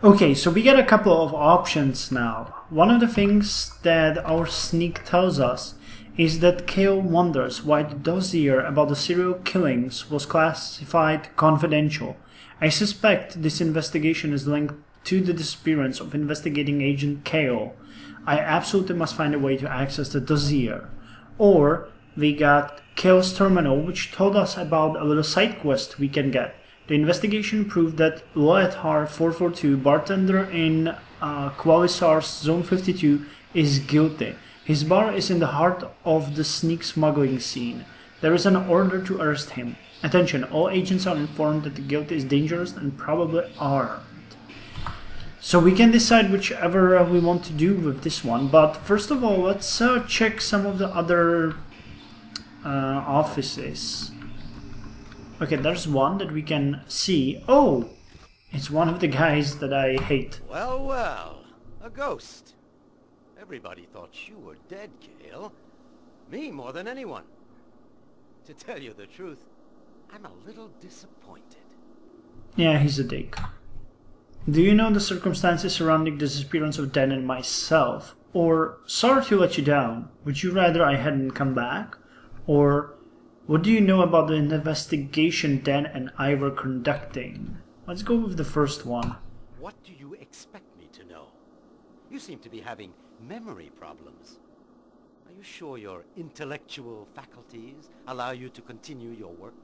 Okay, so we get a couple of options now. One of the things that our sneak tells us is that Kale wonders why the dossier about the serial killings was classified confidential. I suspect this investigation is linked to the disappearance of investigating agent Kale. I absolutely must find a way to access the dossier. Or we got Kale's terminal, which told us about a little side quest we can get. The investigation proved that Loethar 442, bartender in Qualisar's Zone 52, is guilty. His bar is in the heart of the sneak smuggling scene. There is an order to arrest him. Attention, all agents are informed that the guilty is dangerous and probably armed. So we can decide whichever we want to do with this one, but first of all, let's check some of the other offices. Okay, there's one that we can see. Oh, it's one of the guys that I hate. Well, well, a ghost. Everybody thought you were dead, Kale. Me more than anyone. To tell you the truth, I'm a little disappointed. Yeah, he's a dick. Do you know the circumstances surrounding the disappearance of Dan and myself? Or, sorry to let you down, would you rather I hadn't come back? Or, what do you know about the investigation Dan and I were conducting? Let's go with the first one. What do you expect me to know? You seem to be having memory problems. Are you sure your intellectual faculties allow you to continue your work?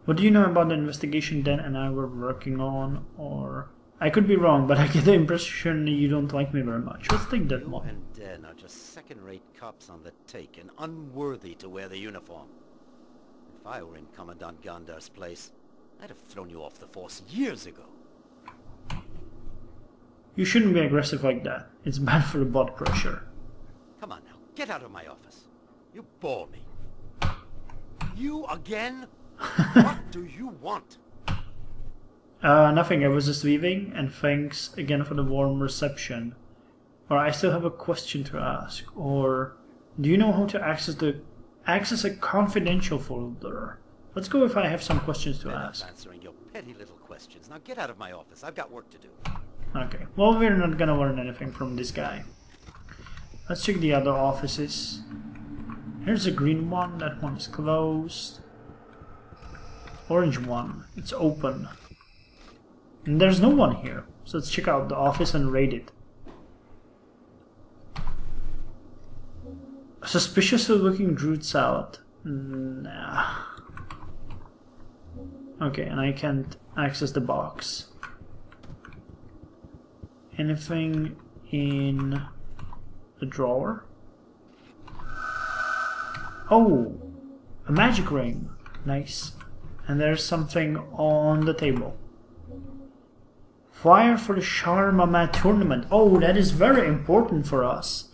What do you know about the investigation Dan and I were working on? Or, I could be wrong, but I get the impression you don't like me very much. Let's take that one. You and Dan are just second-rate cops on the take and unworthy to wear the uniform. If I were in Commandant Gandar's place, I'd have thrown you off the force years ago. You shouldn't be aggressive like that. It's bad for the blood pressure. Come on now, get out of my office. You bore me. You again? What do you want? Nothing, I was just leaving, and thanks again for the warm reception. Or I still have a question to ask. Or, do you know how to access a confidential folder? Let's go if I have some questions to ask. I'm answering your petty little questions. Now get out of my office. I've got work to do. Okay, well, we're not gonna learn anything from this guy. Let's check the other offices. Here's a green one, that one is closed. Orange one, it's open. And there's no one here, so let's check out the office and raid it. Suspiciously looking Druid salad. Nah. Okay, and I can't access the box. Anything in the drawer? Oh! A magic ring! Nice. And there's something on the table. Flyer for the Sharmama tournament. Oh, that is very important for us.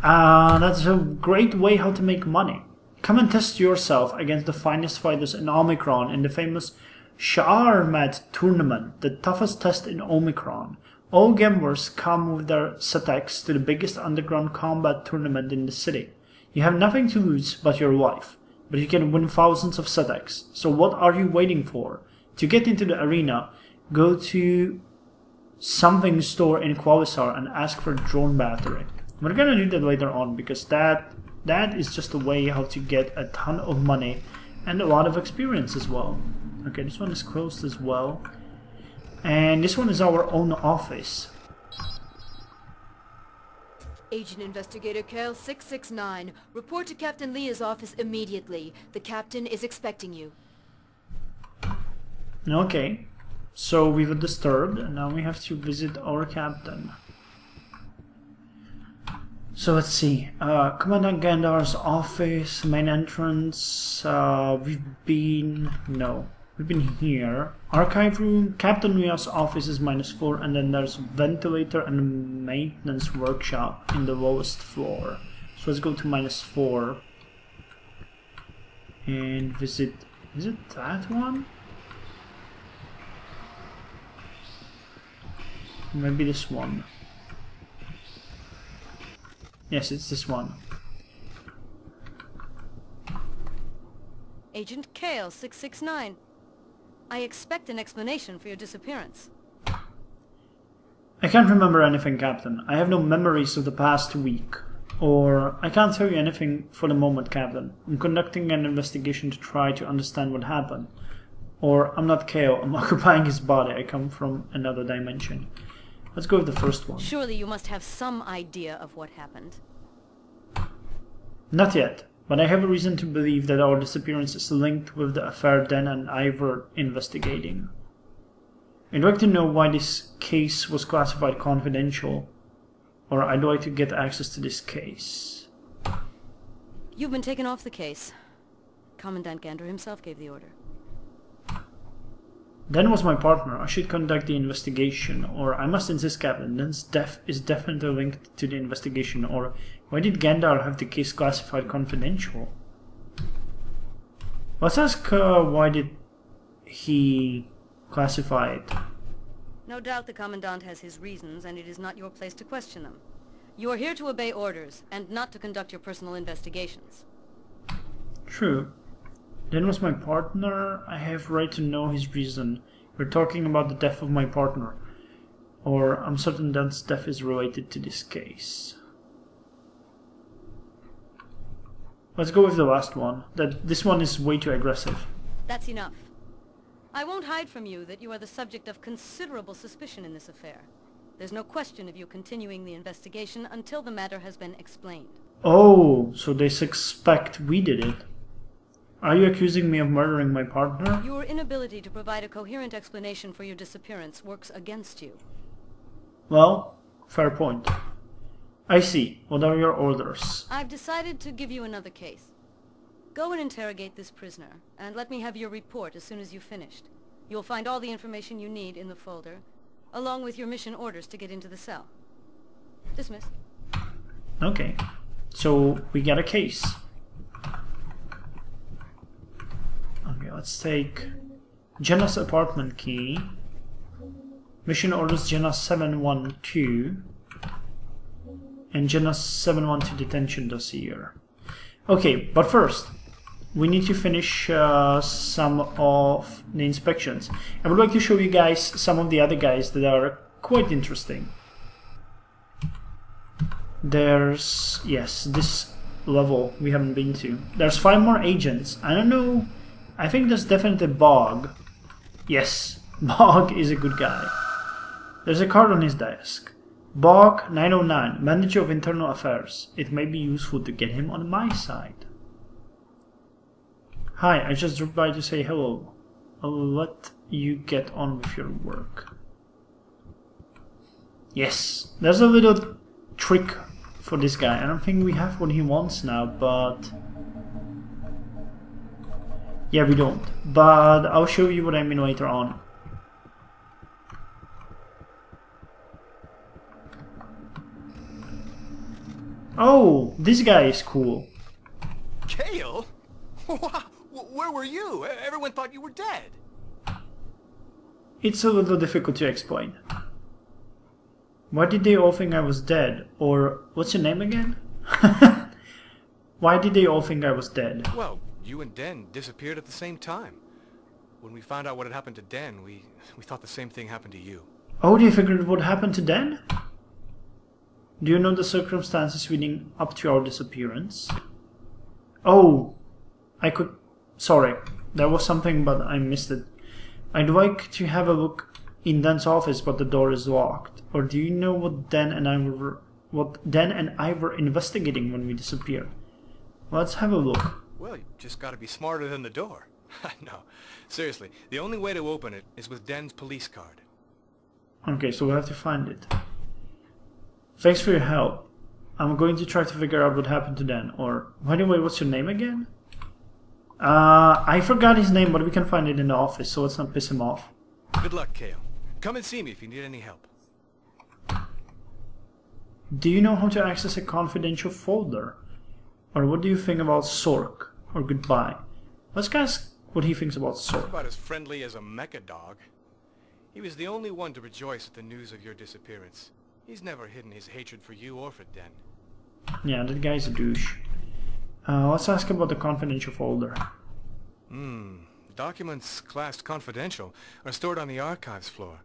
That's a great way how to make money. Come and test yourself against the finest fighters in Omicron in the famous Sharmat tournament, the toughest test in Omicron. All gamblers come with their SATEX to the biggest underground combat tournament in the city. You have nothing to lose but your life, but you can win thousands of SATEX. So what are you waiting for? To get into the arena, go to something store in Qualisar and ask for a drone battery. We're gonna do that later on because that is just a way how to get a ton of money and a lot of experience as well. Okay, this one is closed as well. And this one is our own office. Agent Investigator Kale 669, report to Captain Leah's office immediately. The captain is expecting you. Okay, so we were disturbed and now we have to visit our captain. So let's see, Commandant Gandar's office, main entrance, we've been here. Archive room, Captain Leah's office is -4, and then there's ventilator and maintenance workshop in the lowest floor. So let's go to -4 and visit, is it that one? Maybe this one. Yes, it's this one. Agent Kale 669. I expect an explanation for your disappearance. I can't remember anything, Captain. I have no memories of the past week. Or, I can't tell you anything for the moment, Captain. I'm conducting an investigation to try to understand what happened. Or, I'm not Kale, I'm occupying his body. I come from another dimension. Let's go with the first one. Surely you must have some idea of what happened. Not yet, but I have a reason to believe that our disappearance is linked with the affair Dan and I were investigating. I'd like to know why this case was classified confidential, or I'd like to get access to this case. You've been taken off the case. Commandant Gander himself gave the order. Dan was my partner. I should conduct the investigation, or I must insist, Captain. Dan's death is definitely linked to the investigation, or why did Gandar have the case classified confidential? Let's ask why did he classify it? No doubt the Commandant has his reasons, and it is not your place to question them. You are here to obey orders, and not to conduct your personal investigations. True. Dan was my partner. I have right to know his reason. We're talking about the death of my partner. Or I'm certain Dan's death is related to this case. Let's go with the last one. This one is way too aggressive. That's enough. I won't hide from you that you are the subject of considerable suspicion in this affair. There's no question of you continuing the investigation until the matter has been explained. Oh, so they suspect we did it. Are you accusing me of murdering my partner? Your inability to provide a coherent explanation for your disappearance works against you. Well, fair point. I see. What are your orders? I've decided to give you another case. Go and interrogate this prisoner, and let me have your report as soon as you've finished. You'll find all the information you need in the folder, along with your mission orders to get into the cell. Dismissed. Okay. So, we got a case. Okay, let's take Jenna's apartment key. Mission orders Jenna 712. And Jenna's 712 detention dossier. Okay, but first, we need to finish some of the inspections. I would like to show you guys some of the other guys that are quite interesting. There's, yes, this level we haven't been to. There's 5 more agents. I don't know, I think there's definitely Bog. Yes, Bog is a good guy. There's a card on his desk. Bog 909, Manager of Internal Affairs. It may be useful to get him on my side. Hi, I just dropped by to say hello. I'll let you get on with your work. Yes, there's a little trick for this guy. I don't think we have what he wants now, but... yeah, we don't. But I'll show you what I mean later on. Oh, this guy is cool. Kale? Where were you? Everyone thought you were dead. It's a little difficult to explain. Why did they all think I was dead? Or, what's your name again? Why did they all think I was dead? Well, you and Den disappeared at the same time. When we found out what had happened to Den, we thought the same thing happened to you. Oh, they figured what happened to Dan? Do you know the circumstances leading up to our disappearance? Oh, sorry, there was something but I missed it. I'd like to have a look in Dan's office, but the door is locked. Or do you know what Dan and I were investigating when we disappeared? Let's have a look. Well, you just gotta be smarter than the door. No, seriously, the only way to open it is with Den's police card. Okay, so we have to find it. Thanks for your help. I'm going to try to figure out what happened to Dan. Or, by the way, what's your name again? I forgot his name, but we can find it in the office, so let's not piss him off. Good luck, Kale. Come and see me if you need any help. Do you know how to access a confidential folder? Or what do you think about Sork? Or goodbye? Let's ask what he thinks about Sork. About as friendly as a mecha dog. He was the only one to rejoice at the news of your disappearance. He's never hidden his hatred for you or for Den. Yeah, that guy's a douche. Let's ask about the confidential folder. The documents classed confidential are stored on the archives floor.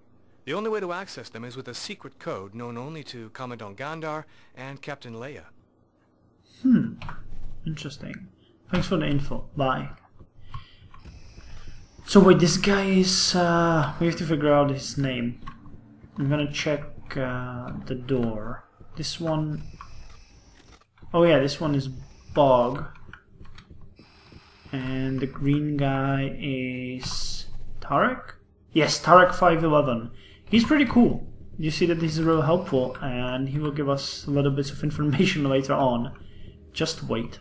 The only way to access them is with a secret code known only to Commandant Gandar and Captain Leia. Interesting. Thanks for the info. Bye. So wait, this guy is... we have to figure out his name. I'm gonna check the door. This one... Oh yeah, this one is Bog. And the green guy is... Tarek? Yes, Tarek 511. He's pretty cool. You see that he's real helpful and he will give us a little bits of information later on. Just wait.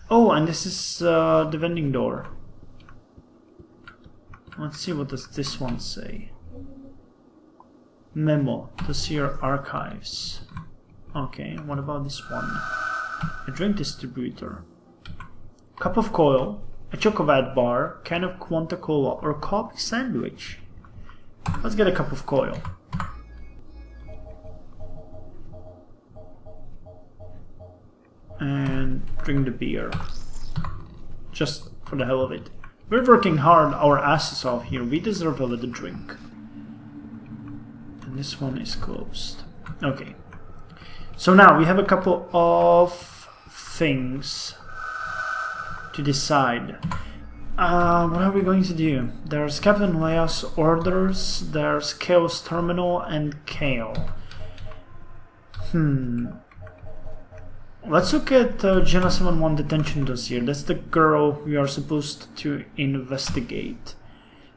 Oh, and this is the vending door. Let's see, what does this one say? Memo to see your archives. Okay, what about this one? A drink distributor. Cup of coil, a chocolate bar, can of Quanta Cola, or coffee sandwich. Let's get a cup of coil. And drink the beer. Just for the hell of it. We're working hard our asses off here. We deserve a little drink. And this one is closed. Okay. So now we have a couple of things to decide. What are we going to do? There's Captain Leia's orders, there's Kale's terminal, and Kale. Let's look at Jenna 71 detention dossier. That's the girl we are supposed to investigate.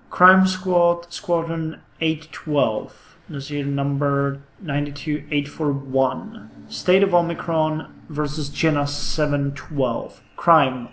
Crime Squad, Squadron 812, dossier number 92841. State of Omicron versus Jenna 712. Crime.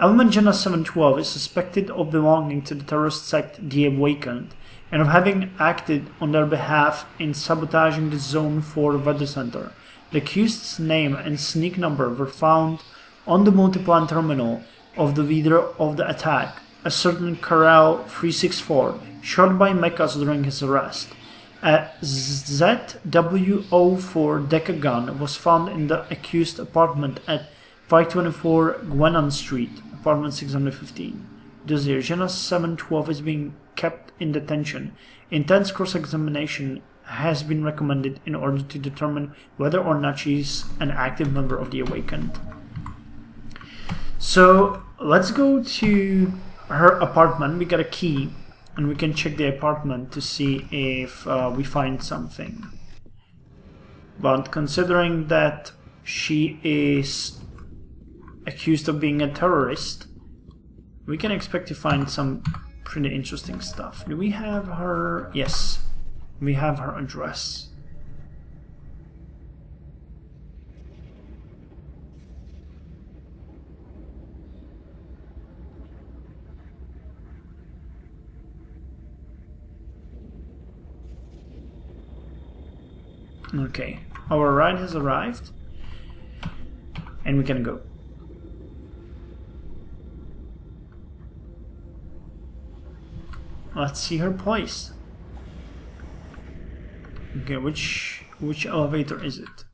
Element Jenna 712 is suspected of belonging to the terrorist sect The Awakened and of having acted on their behalf in sabotaging the Zone 4 weather center. The accused's name and sneak number were found on the multiplan terminal of the leader of the attack, a certain Karel 364, shot by mechas during his arrest. A ZW04 Deca gun was found in the accused's apartment at 524 Gwenan Street, apartment 615. Dossier Jenna 712 is being kept in detention. Intense cross-examination has been recommended in order to determine whether or not she's an active member of the Awakened. So let's go to her apartment. We got a key and we can check the apartment to see if we find something. But considering that she is accused of being a terrorist, we can expect to find some pretty interesting stuff. Do we have her? Yes. We have her address. Okay, our ride has arrived and we can go. Let's see her place. Okay, which elevator is it?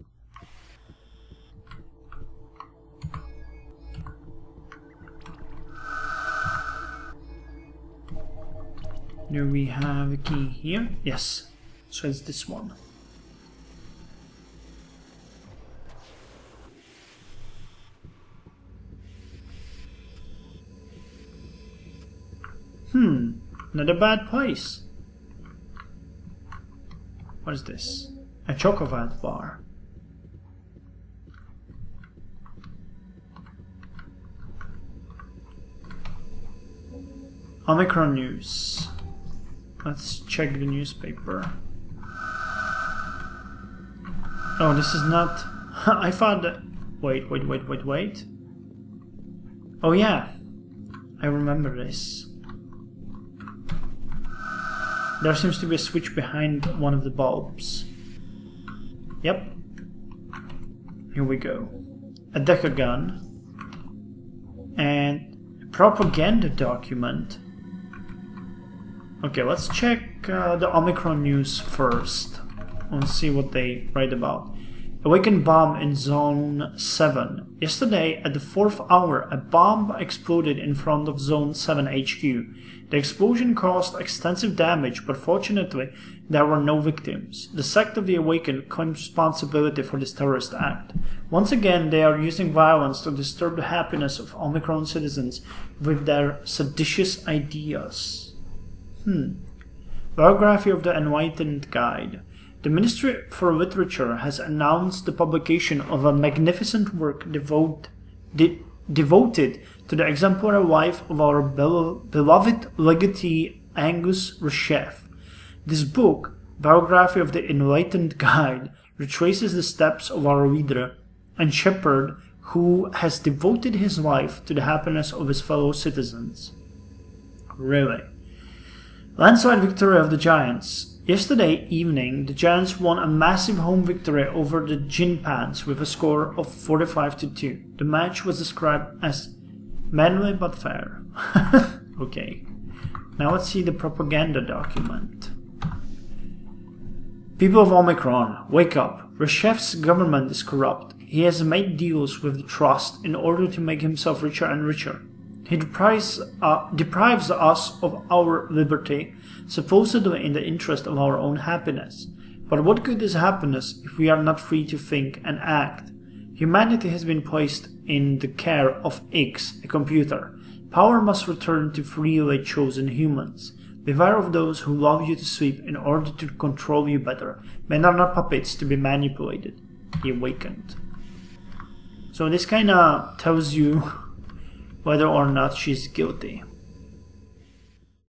Do we have a key here? Yes. So it's this one. Not a bad place. What is this? A chocolate bar. Omicron news. Let's check the newspaper. Oh, this is not... I thought that... Wait. Oh yeah. I remember this. There seems to be a switch behind one of the bulbs. Yep. Here we go. A Deca gun. And a propaganda document. Okay, let's check the Omicron news first. Let's see what they write about. Awakened bomb in Zone 7. Yesterday, at the 4th hour, a bomb exploded in front of Zone 7 HQ. The explosion caused extensive damage, but fortunately, there were no victims. The sect of the Awakened claims responsibility for this terrorist act. Once again, they are using violence to disturb the happiness of Omicron citizens with their seditious ideas. Biography of the Enlightened Guide. The Ministry for Literature has announced the publication of a magnificent work devoted to the exemplary life of our beloved legatee Angus Reshef. This book, Biography of the Enlightened Guide, retraces the steps of our leader and shepherd who has devoted his life to the happiness of his fellow citizens. Really? Landslide victory of the Giants. Yesterday evening, the Giants won a massive home victory over the Jinpans with a score of 45-2. The match was described as manly but fair. Okay. Now let's see the propaganda document. People of Omicron, wake up. Reshef's government is corrupt. He has made deals with the Trust in order to make himself richer and richer. He deprives us of our liberty, supposedly in the interest of our own happiness. But what good is happiness if we are not free to think and act? Humanity has been placed in the care of X, a computer. Power must return to freely chosen humans. Beware of those who lull you to sleep in order to control you better. Men are not puppets to be manipulated. The Awakened. So this kinda tells you whether or not she's guilty.